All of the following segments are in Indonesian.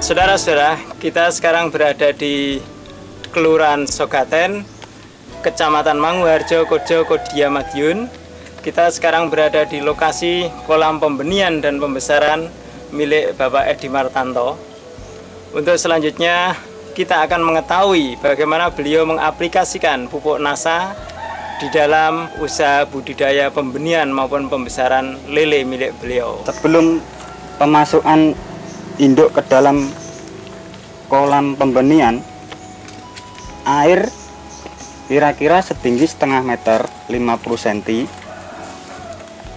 Saudara-saudara, kita sekarang berada di Kelurahan Sogaten, Kecamatan Manguharjo, Kojo, Kodia, Madiun. Kita sekarang berada di lokasi kolam pembenihan dan pembesaran milik Bapak Edi Martanto. Untuk selanjutnya, kita akan mengetahui bagaimana beliau mengaplikasikan pupuk NASA di dalam usaha budidaya pembenihan maupun pembesaran lele milik beliau. Sebelum pemasukan induk ke dalam kolam pembenihan, air kira-kira setinggi setengah meter 50 cm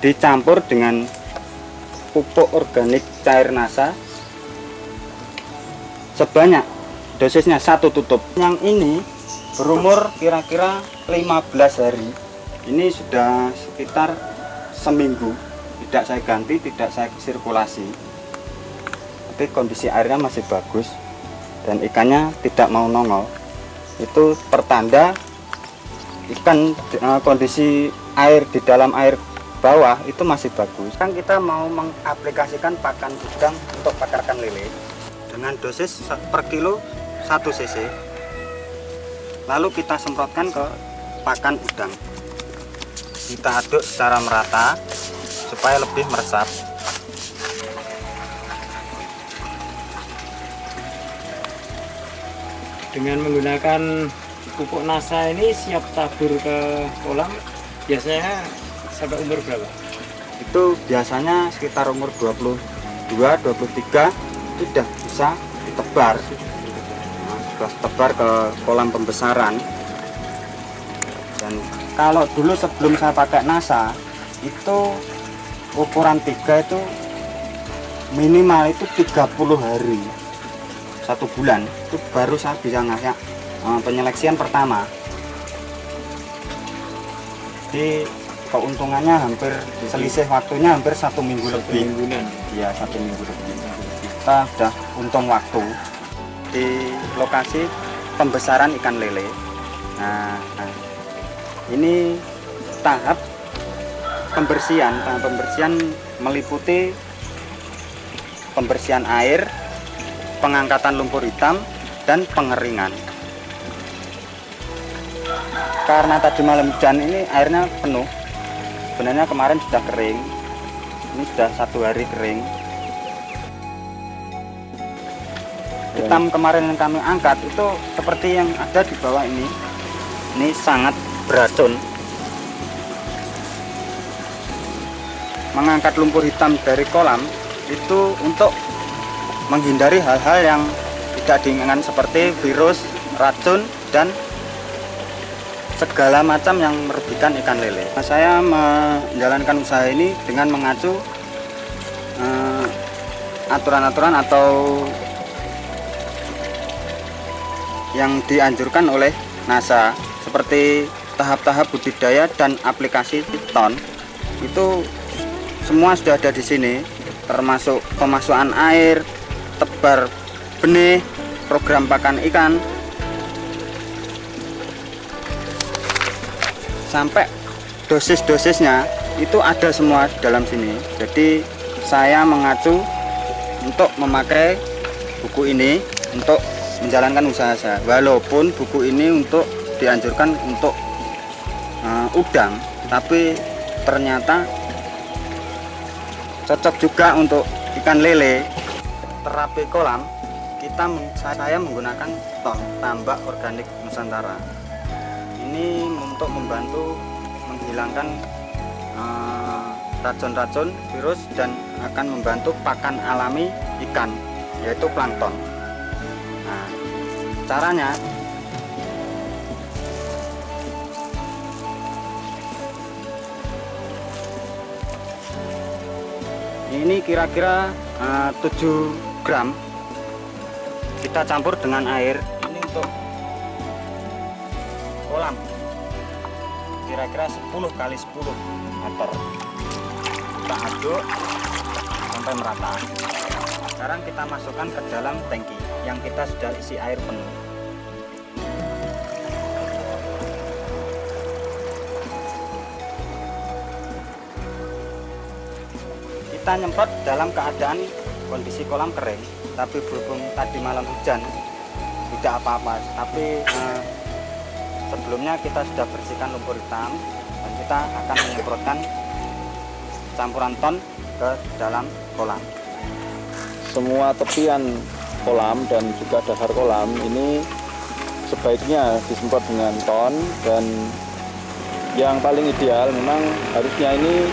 dicampur dengan pupuk organik cair NASA sebanyak dosisnya 1 tutup. Yang ini berumur kira-kira 15 hari. Ini sudah sekitar seminggu tidak saya ganti, tidak saya sirkulasi. Tapi kondisi airnya masih bagus dan ikannya tidak mau nongol. Itu pertanda ikan kondisi air di dalam air bawah itu masih bagus. Kan kita mau mengaplikasikan pakan udang untuk pakarkan lele dengan dosis per kilo 1 cc. Lalu kita semprotkan ke pakan udang. Kita aduk secara merata supaya lebih meresap. Dengan menggunakan pupuk NASA ini siap tabur ke kolam, biasanya sampai umur berapa? Itu biasanya sekitar umur 22, 23 sudah bisa ditebar. Sudah tebar ke kolam pembesaran. Dan kalau dulu sebelum saya pakai NASA itu ukuran 3 itu minimal itu 30 hari, 1 bulan itu baru saya bisa ngasih penyeleksian pertama. Jadi keuntungannya hampir selisih waktunya hampir 1 minggu lebih. Iya, 1 minggu lebih. Kita sudah untung waktu di lokasi pembesaran ikan lele. Nah, ini tahap pembersihan. Tahap pembersihan meliputi pembersihan air, pengangkatan lumpur hitam, dan pengeringan. Karena tadi malam hujan ini airnya penuh. Sebenarnya kemarin sudah kering. Ini sudah 1 hari kering. Hitam kemarin yang kami angkat itu seperti yang ada di bawah ini. Ini sangat beracun. Mengangkat lumpur hitam dari kolam itu untuk menghindari hal-hal yang tidak diinginkan seperti virus, racun, dan segala macam yang merugikan ikan lele. Saya menjalankan usaha ini dengan mengacu aturan-aturan atau yang dianjurkan oleh NASA seperti tahap-tahap budidaya dan aplikasi ton. Itu semua sudah ada di sini, termasuk pemasukan air, tebar benih, program pakan ikan, sampai dosis-dosisnya itu ada semua di dalam sini. Jadi saya mengacu untuk memakai buku ini untuk menjalankan usaha saya. Walaupun buku ini untuk dianjurkan untuk udang, tapi ternyata cocok juga untuk ikan lele. Terapi kolam saya menggunakan ton tambak organik Nusantara. Ini untuk membantu menghilangkan racun-racun, virus, dan akan membantu pakan alami ikan, yaitu plankton. Nah, caranya ini kira-kira 7 gram kita campur dengan air. Ini untuk kolam kira-kira 10 kali 10 meter. Kita aduk sampai merata. Sekarang kita masukkan ke dalam tangki yang kita sudah isi air penuh. Kita nyemprot dalam keadaan kondisi kolam kering, tapi berhubung tadi malam hujan tidak apa-apa. Tapi sebelumnya kita sudah bersihkan lumpur hitam dan kita akan menyemprotkan campuran ton ke dalam kolam. Semua tepian kolam dan juga dasar kolam ini sebaiknya disemprot dengan ton, dan yang paling ideal memang harusnya ini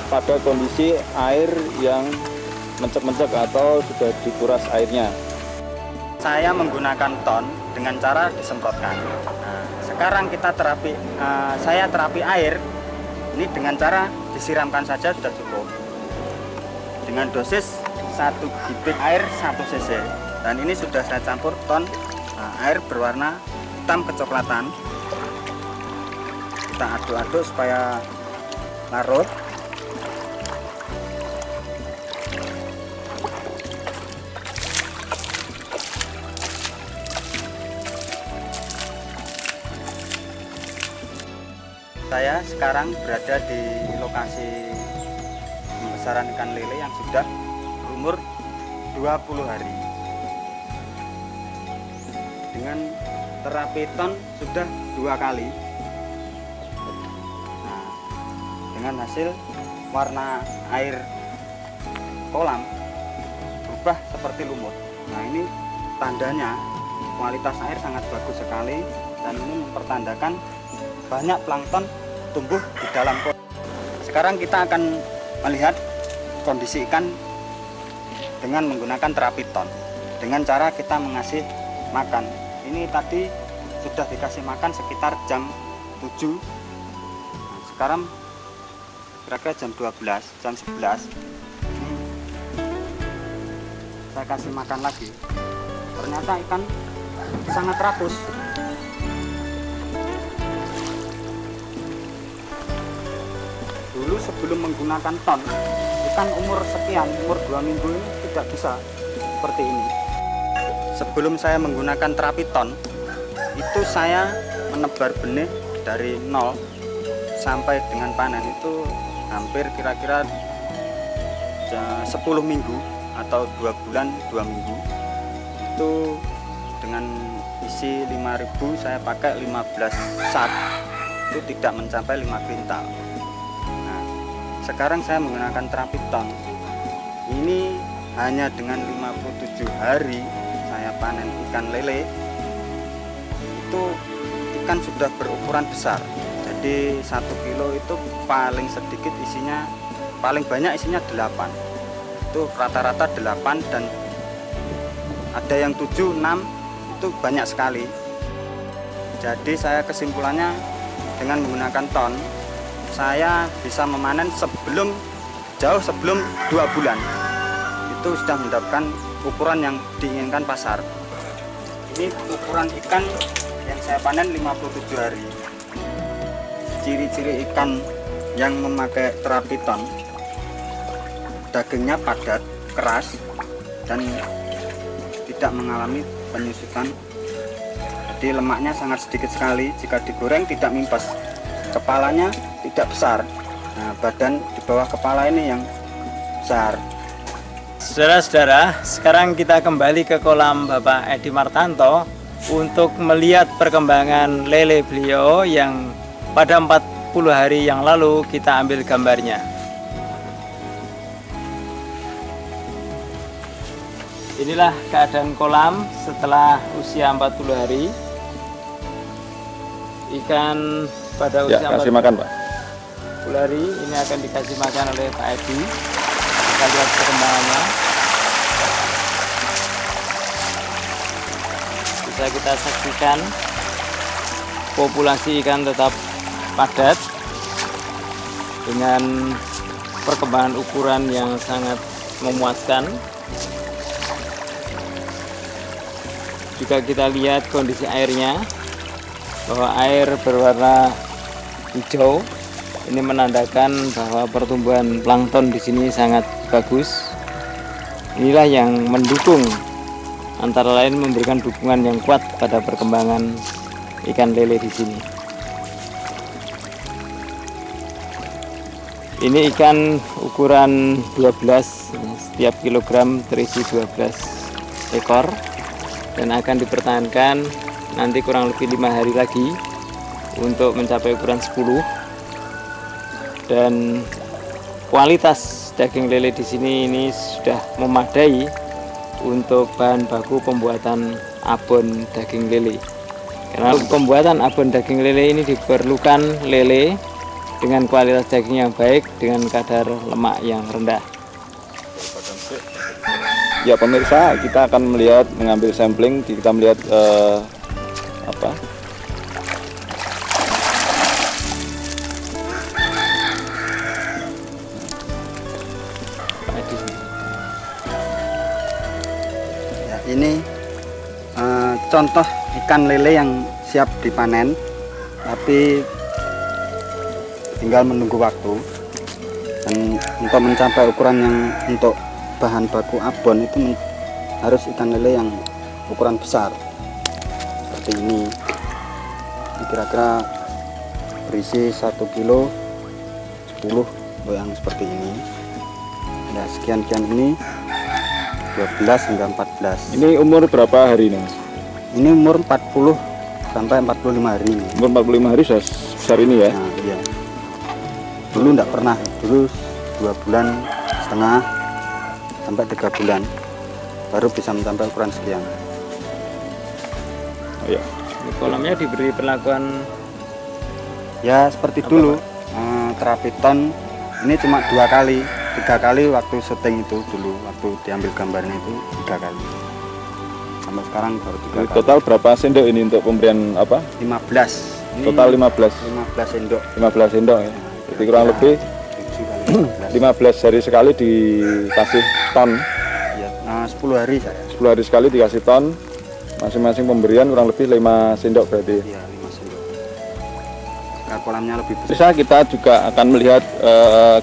pada kondisi air yang mencek-mencek atau sudah dikuras airnya. Saya menggunakan ton dengan cara disemprotkan. Nah, sekarang kita saya terapi air ini dengan cara disiramkan saja sudah cukup. Dengan dosis 1 bibit air 1 cc. Dan ini sudah saya campur ton air berwarna hitam kecoklatan. Kita aduk-aduk supaya larut. Saya sekarang berada di lokasi pembesaran ikan lele yang sudah berumur 20 hari. Dengan terapi ton sudah 2 kali. Nah, dengan hasil warna air kolam berubah seperti lumut. Nah, ini tandanya kualitas air sangat bagus sekali, dan ini mempertandakan banyak plankton tumbuh di dalam kolam. Sekarang kita akan melihat kondisi ikan dengan menggunakan terapi ton. Dengan cara kita mengasih makan. Ini tadi sudah dikasih makan sekitar jam 7. Nah, sekarang kira-kira jam 12, jam 11. Ini saya kasih makan lagi. Ternyata ikan sangat rakus. Dulu sebelum menggunakan ton, ikan umur sekian, umur 2 minggu ini tidak bisa seperti ini. Sebelum saya menggunakan terapi ton, itu saya menebar benih dari 0 sampai dengan panen itu hampir kira-kira 10 minggu atau 2 bulan 2 minggu. Itu dengan isi 5.000 saya pakai 15 sak, itu tidak mencapai 5 kuintal. Sekarang saya menggunakan terapi ton. Ini hanya dengan 57 hari saya panen ikan lele. Itu ikan sudah berukuran besar. Jadi 1 kilo itu paling sedikit isinya, paling banyak isinya 8. Itu rata-rata 8, dan ada yang 7, 6, itu banyak sekali. Jadi saya kesimpulannya dengan menggunakan ton, saya bisa memanen jauh sebelum 2 bulan. Itu sudah mendapatkan ukuran yang diinginkan pasar. Ini ukuran ikan yang saya panen 57 hari. Ciri-ciri ikan yang memakai terapi ton, dagingnya padat, keras, dan tidak mengalami penyusutan. Jadi lemaknya sangat sedikit sekali. Jika digoreng tidak mimpes. Kepalanya tidak besar. Nah, badan di bawah kepala ini yang besar. Saudara-saudara, sekarang kita kembali ke kolam Bapak Edi Martanto untuk melihat perkembangan lele beliau yang pada 40 hari yang lalu kita ambil gambarnya. Inilah keadaan kolam setelah usia 40 hari. Ikan pada usia kasih makan, Pak. 40 hari ini akan dikasih makan oleh Pak Edi. Kita lihat perkembangannya. Bisa kita saksikan populasi ikan tetap padat dengan perkembangan ukuran yang sangat memuaskan. Juga kita lihat kondisi airnya, bahwa air berwarna hijau. Ini menandakan bahwa pertumbuhan plankton di sini sangat bagus. Inilah yang mendukung, antara lain memberikan dukungan yang kuat pada perkembangan ikan lele di sini. Ini ikan ukuran 12, setiap kilogram terisi 12 ekor dan akan dipertahankan nanti kurang lebih 5 hari lagi untuk mencapai ukuran 10. Dan kualitas daging lele di sini ini sudah memadai untuk bahan baku pembuatan abon daging lele. Karena pembuatan abon daging lele ini diperlukan lele dengan kualitas daging yang baik dengan kadar lemak yang rendah. Ya pemirsa, kita akan mengambil sampling, kita melihat Ya, ini contoh ikan lele yang siap dipanen, tapi tinggal menunggu waktu. Dan untuk mencapai ukuran yang untuk bahan baku abon itu harus ikan lele yang ukuran besar seperti ini. Ini kira-kira berisi 1 kilo 10 untuk yang seperti ini. Ya, sekian ini 12 hingga 14. ini umur berapa hari ini, Mas? Ini umur 40 sampai 45 hari ini. Umur 45 hari sudah besar ini ya? Nah, iya. Dulu enggak pernah, dulu 2 bulan setengah sampai 3 bulan baru bisa mencapai ukuran sekian. Oh, ya. Di kolamnya diberi perlakuan Ya seperti dulu, terapi ton ini cuma 2 kali, 3 kali waktu syuting itu dulu, waktu diambil gambarnya itu 3 kali. Sampai sekarang baru 3 kali. Total berapa sendok ini untuk pemberian apa? 15. Ini Total 15 sendok. 15 sendok ya. Jadi kurang lebih 15 hari sekali dikasih ton. Ya, 10 hari saya. 10 hari sekali dikasih ton. Masing-masing pemberian kurang lebih 5 sendok berarti. Iya, 5 sendok. Nah, kolamnya lebih besar. Bisa kita juga akan melihat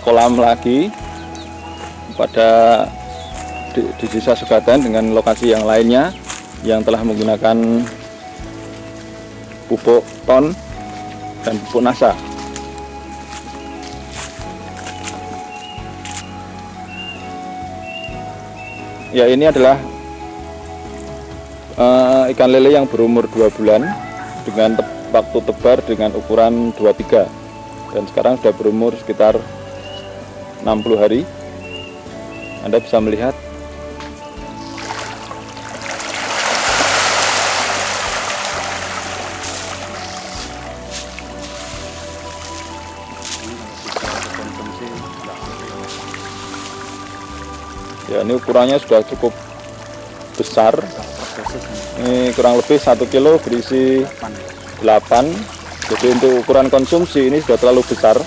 kolam lagi pada di Desa Sugaten dengan lokasi yang lainnya yang telah menggunakan pupuk ton dan pupuk NASA. Ya, ini adalah ikan lele yang berumur 2 bulan dengan waktu tebar dengan ukuran 23 dan sekarang sudah berumur sekitar 60 hari. Anda bisa melihat ya, ini ukurannya sudah cukup besar. Ini kurang lebih 1 kilo berisi 8. Jadi untuk ukuran konsumsi ini sudah terlalu besar.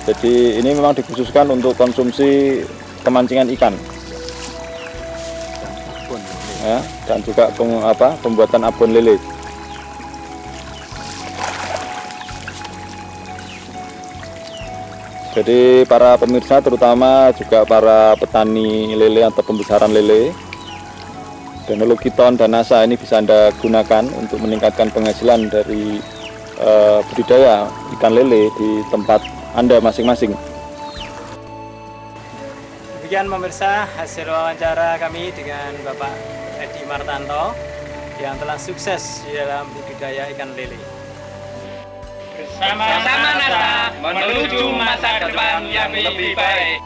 Jadi ini memang dikhususkan untuk konsumsi kemancingan ikan. Ya, dan juga pembuatan abon lele. Jadi para pemirsa, terutama juga para petani lele atau pembesaran lele, teknologi ton dan NASA ini bisa Anda gunakan untuk meningkatkan penghasilan dari budidaya ikan lele di tempat Anda masing-masing. Demikian pemirsa hasil wawancara kami dengan Bapak Edi Martanto yang telah sukses di dalam budidaya ikan lele. Bersama NASA menuju masa depan yang lebih baik.